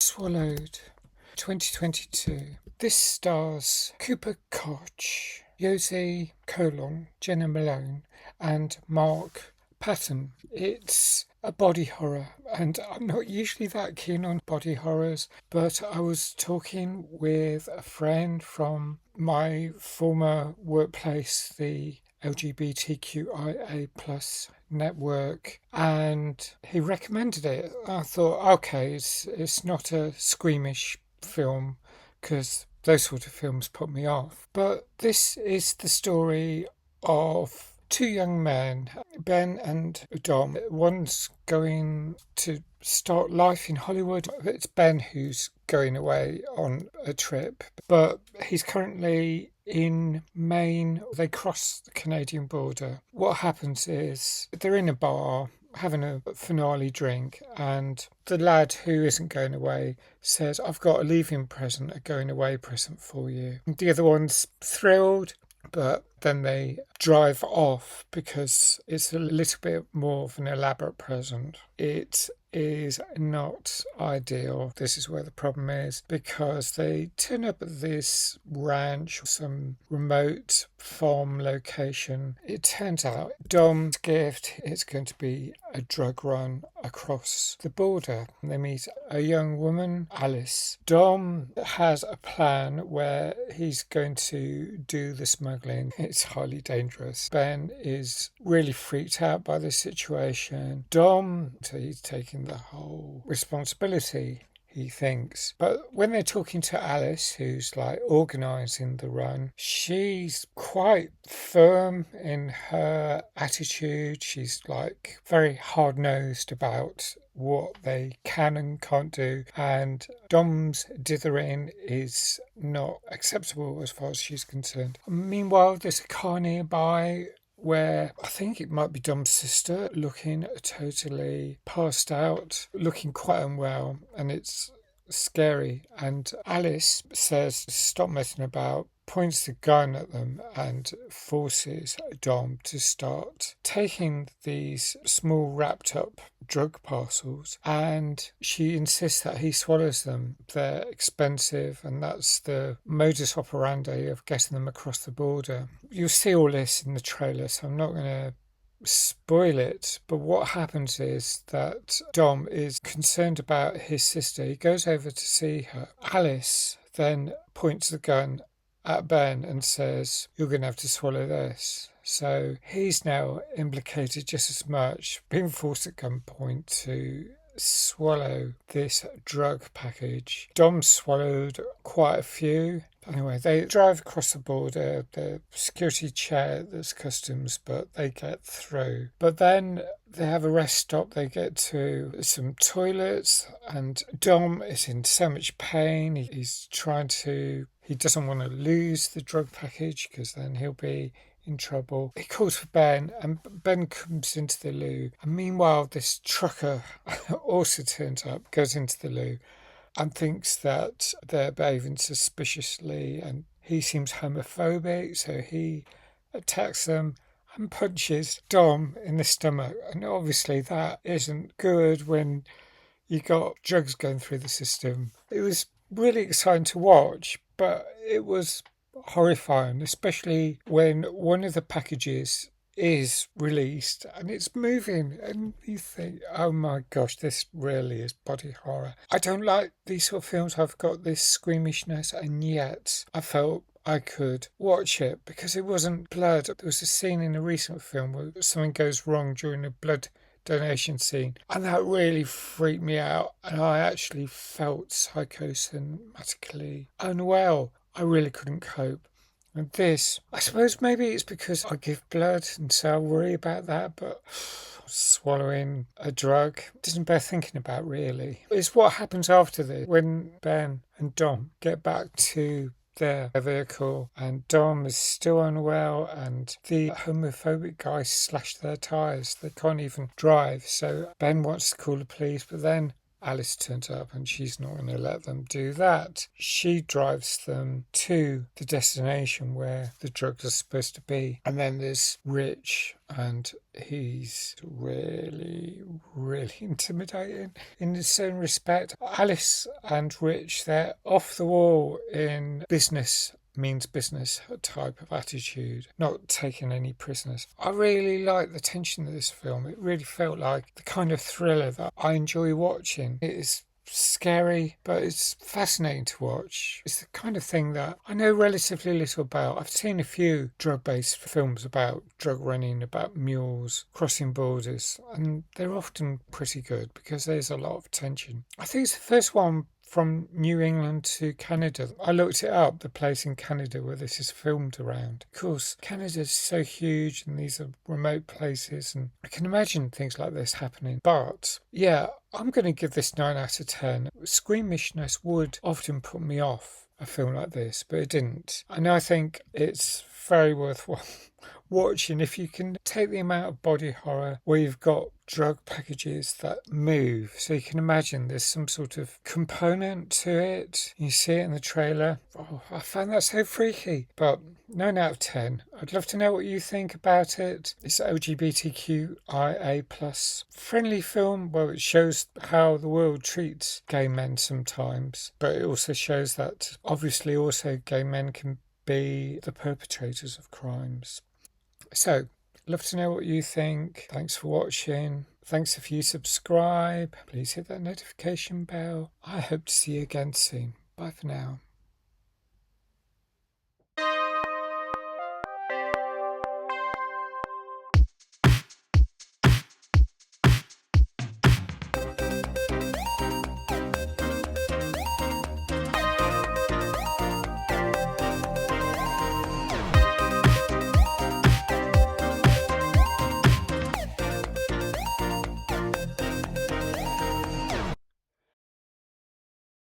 Swallowed 2022. This stars Cooper Koch, Jose Colon, Jenna Malone, and Mark Patton. It's a body horror, and I'm not usually that keen on body horrors, but I was talking with a friend from my former workplace, the LGBTQIA plus network, and he recommended it. I thought, okay, it's not a squeamish film because those sort of films put me off. But this is the story of two young men, Ben and Dom. One's going to start life in Hollywood. It's Ben who's going away on a trip, but he's currently in Maine. They cross the Canadian border. What happens is they're in a bar having a finale drink, and the lad who isn't going away says, I've got a leaving present, a going away present for you. And the other one's thrilled, but then they drive off because it's a little bit more of an elaborate present. It is not ideal. This is where the problem is, because they turn up at this ranch, some remote farm location. It turns out Dom's gift is going to be a drug run across the border. They meet a young woman, Alice. Dom has a plan where he's going to do the smuggling. It's highly dangerous. Ben is really freaked out by this situation. Dom, so he's taking the whole responsibility, he thinks. But when they're talking to Alice, who's like organising the run, she's quite firm in her attitude. She's like very hard-nosed about what they can and can't do, and Dom's dithering is not acceptable as far as she's concerned. Meanwhile, there's a car nearby where I think it might be Dom's sister, looking totally passed out, looking quite unwell, and it's scary. And Alice says, stop messing about, points the gun at them and forces Dom to start taking these small wrapped up drug parcels, and she insists that he swallows them. They're expensive, and that's the modus operandi of getting them across the border. You'll see all this in the trailer, so I'm not going to spoil it, but what happens is that Dom is concerned about his sister. He goes over to see her. Alice then points the gun at Ben and says, you're going to have to swallow this. So he's now implicated just as much, being forced at gunpoint to swallow this drug package. Dom swallowed quite a few. Anyway, they drive across the border. The security check, there's customs, but they get through. But then they have a rest stop. They get to some toilets, and Dom is in so much pain. He doesn't want to lose the drug package because then he'll be in trouble. He calls for Ben, and Ben comes into the loo. And meanwhile, this trucker also turns up, goes into the loo, and thinks that they're behaving suspiciously, and he seems homophobic, so he attacks them and punches Dom in the stomach. And obviously that isn't good when you got drugs going through the system. It was really exciting to watch, but it was horrifying, especially when one of the packages is released and it's moving, and you think, oh my gosh, this really is body horror. I don't like these sort of films. I've got this squeamishness, and yet I felt I could watch it because it wasn't blood. There was a scene in a recent film where something goes wrong during a blood donation scene, and that really freaked me out, and I actually felt psychosomatically unwell. I really couldn't cope. And this, I suppose maybe it's because I give blood and so I worry about that, but swallowing a drug doesn't bear thinking about, really. It's what happens after this, when Ben and Dom get back to their vehicle and Dom is still unwell, and the homophobic guy slashed their tyres. They can't even drive, so Ben wants to call the police, but then Alice turns up and she's not going to let them do that. She drives them to the destination where the drugs are supposed to be. And then there's Rich, and he's really, really intimidating in a certain respect. Alice and Rich, they're off the wall in business means business type of attitude, not taking any prisoners. I really like the tension of this film. It really felt like the kind of thriller that I enjoy watching. It is scary, but it's fascinating to watch. It's the kind of thing that I know relatively little about. I've seen a few drug-based films about drug running, about mules crossing borders, and they're often pretty good because there's a lot of tension. I think it's the first one from New England to Canada. I looked it up, the place in Canada where this is filmed around. Of course, Canada's so huge and these are remote places, and I can imagine things like this happening. But yeah, I'm going to give this 9 out of 10. Squeamishness would often put me off a film like this, but it didn't. And I think it's very worthwhile watching if you can take the amount of body horror where you've got drug packages that move. So you can imagine there's some sort of component to it. You see it in the trailer. Oh, I found that so freaky. But 9 out of 10. I'd love to know what you think about it. It's LGBTQIA plus friendly film. Well, it shows how the world treats gay men sometimes, but it also shows that obviously also gay men can be the perpetrators of crimes. So, love to know what you think. Thanks for watching. Thanks if you subscribe. Please hit that notification bell. I hope to see you again soon. Bye for now.